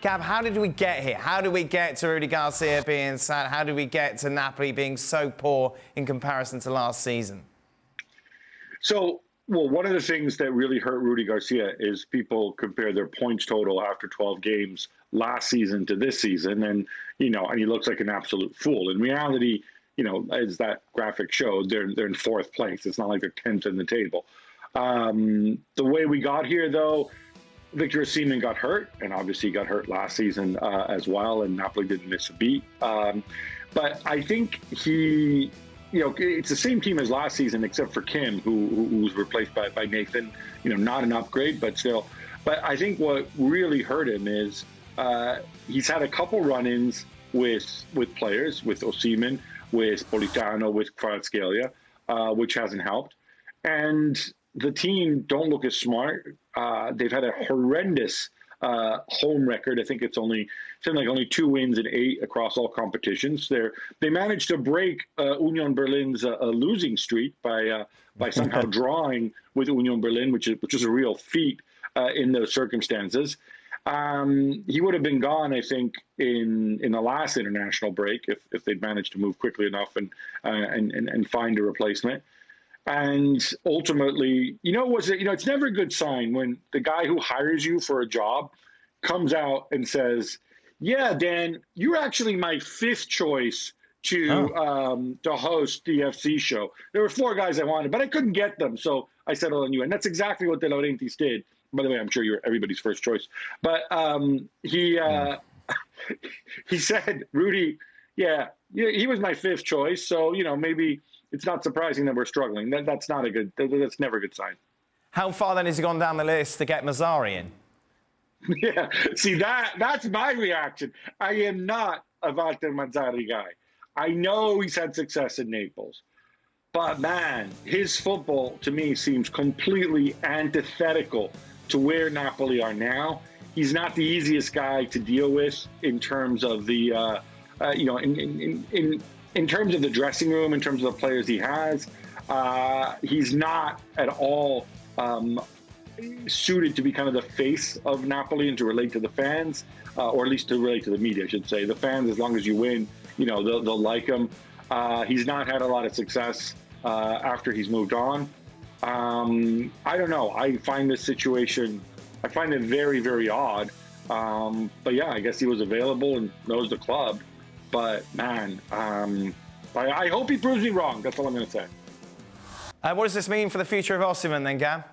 Gab, how did we get here? How did we get to Rudi Garcia being sad? How did we get to Napoli being so poor in comparison to last season? So, well, one of the things that really hurt Rudi Garcia is people compare their points total after 12 games last season to this season, and and he looks like an absolute fool. In reality, as that graphic showed, they're in fourth place. It's not like they're 10th in the table. The way we got here, though, Victor Osimhen got hurt, and obviously got hurt last season as well, and Napoli didn't miss a beat. But I think it's the same team as last season, except for Kim, who was replaced by Nathan. Not an upgrade, but still. But I think what really hurt him is he's had a couple run-ins with players, with Osimhen, with Politano, with Kvaratskhelia, which hasn't helped. And the team don't look as smart. They've had a horrendous home record. I think it's only 2 wins in 8 across all competitions. They managed to break Union Berlin's losing streak by somehow drawing with Union Berlin, which is a real feat in those circumstances. He would have been gone, I think, in the last international break if they'd managed to move quickly enough and find a replacement. And ultimately, it's never a good sign when the guy who hires you for a job comes out and says, "Yeah, Dan, you're actually my 5th choice to host the FC show. There were 4 guys I wanted, but I couldn't get them, so I settled on you." And that's exactly what De Laurentiis did. By the way, I'm sure you're everybody's first choice. But he said, "Rudi, yeah, he was my 5th choice, so maybe." It's not surprising that we're struggling. That's never a good sign. How far then has he gone down the list to get Mazzari in? Yeah, see, that's my reaction. I am not a Walter Mazzari guy. I know he's had success in Naples. But, man, his football, to me, seems completely antithetical to where Napoli are now. He's not the easiest guy to deal with in terms of the, in terms of the dressing room, in terms of the players he has. He's not at all suited to be kind of the face of Napoli and to relate to the fans, or at least to relate to the media, I should say. The fans, as long as you win, they'll like him. He's not had a lot of success after he's moved on. I don't know. I find this situation, I find it very, very odd. But yeah, I guess he was available and knows the club. But, man, I hope he proves me wrong. That's all I'm going to say. What does this mean for the future of Osimhen then, Gab?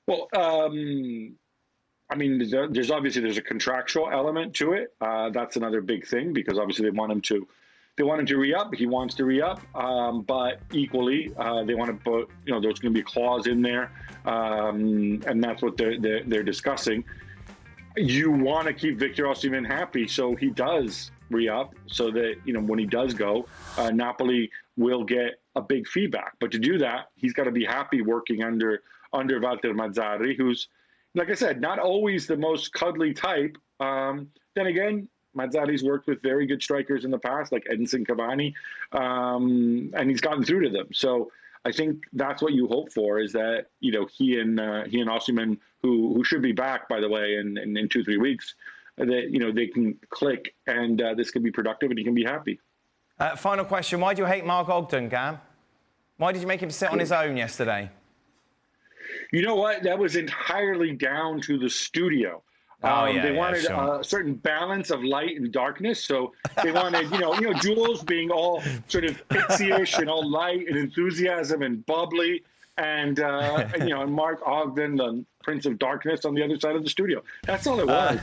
Well, there's a contractual element to it. That's another big thing because obviously they want him to re-up. He wants to re-up. But equally, they want to put, there's going to be a clause in there. And that's what they're discussing. You want to keep Victor Osimhen happy, so he does re-up, so that when he does go, Napoli will get a big feedback. But to do that, he's got to be happy working under Walter Mazzari, who's, like I said, not always the most cuddly type. Then again, Mazzari's worked with very good strikers in the past, like Edinson Cavani, and he's gotten through to them. So I think that's what you hope for, is that he and Osimhen, who should be back, by the way, in 2-3 weeks, that they can click and this can be productive and he can be happy. Final question: why do you hate Mark Ogden, Gab? Why did you make him sit on his own yesterday? You know what? That was entirely down to the studio. They wanted a certain balance of light and darkness. So they wanted, Jules being all sort of pixie-ish and all light and enthusiasm and bubbly. And Mark Ogden, the Prince of Darkness, on the other side of the studio. That's all it was.